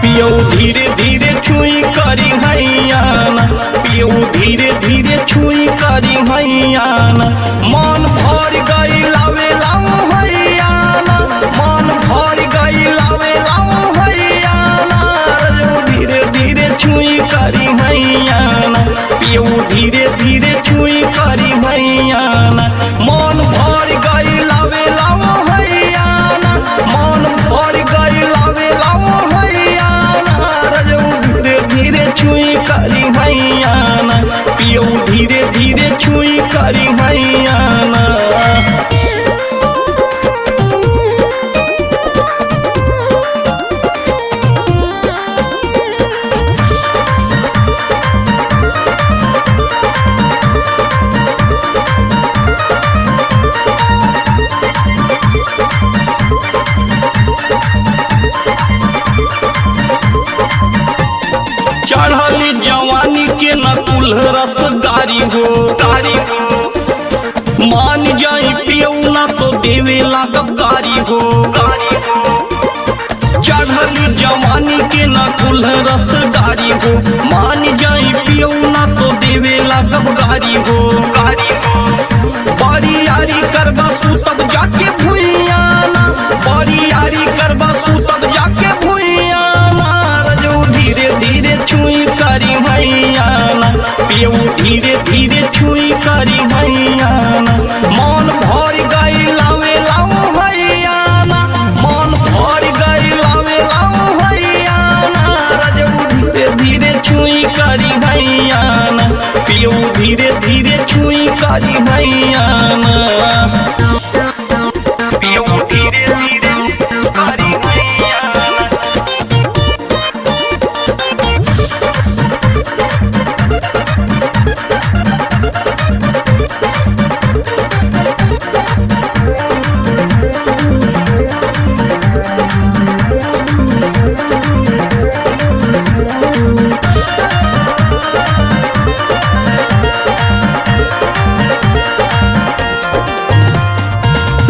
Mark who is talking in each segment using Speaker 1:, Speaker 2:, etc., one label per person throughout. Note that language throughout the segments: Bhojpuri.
Speaker 1: पियो धीरे धीरे छुई करी हैयाना, पियो धीरे धीरे छुई करी हैयाना। मन भर गई लावे लाऊ हैयाना, मन भर गई लावे लाऊ हैयाना। धीरे धीरे छुई करी हैयाना, पियो धीरे धीरे छुई करी हैयाना। मन भर गई लावे लाऊ हैयाना, मन भर गई लावे लाऊ हैयाना। धीरे धीरे छुई करी हैयाना, पियो धीरे धीरे छुई करी हैयाना। चढ़ली जवानी के न कुल रस गारी हो, मान जाई पियो ना तो देवे लागब गारी हो। चढ़ली जवानी के न कुल रस गारी हो, मान जाई पियो ना तो देवे लागब गारी हो। बारी यारी करबा सू तब जाके भुइयाना, बारी यारी करबा सू तब जाके भुइयाना। धीरे धीरे छुई करी हैयाना, पियो धीरे धीरे छुई करी हैयाना। मन भर गई लावे लाऊ हैयाना, मन भर गई लावे लाऊ हैयाना। धीरे धीरे छुई करी हैयाना, पियो धीरे धीरे छुई करी हैयाना। पियो धीरे धीरे करी हैयाना।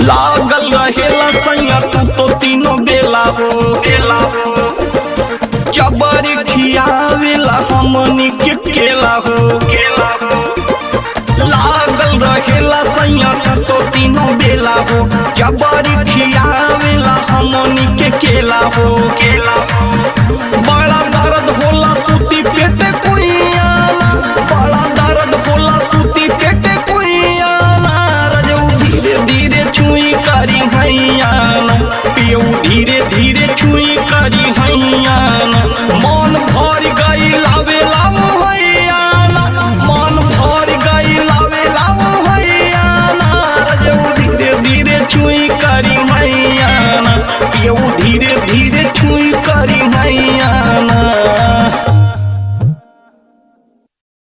Speaker 1: लागल रहेला सैया तू तो तीनों बेला हो, जबरी खियावेला हमनी के केला हो। लागल रहेला सैया तू तो तीनों बेला हो, जबरी खियावेला हमनी के केला हो। बड़ा दर्द होला सूती पेटे कुइयाना, बड़ा दर्द होला सूती पेटे कुइयाना। धीरे धीरे छुई करी हैयाना, पियो धीरे धीरे छुई करी हैयाना। मन भर गई लावे लाऊ हैयाना, मन भर गई लावे लाऊ हैयाना। धीरे धीरे छुई करी हैयाना, पियो धीरे धीरे छुई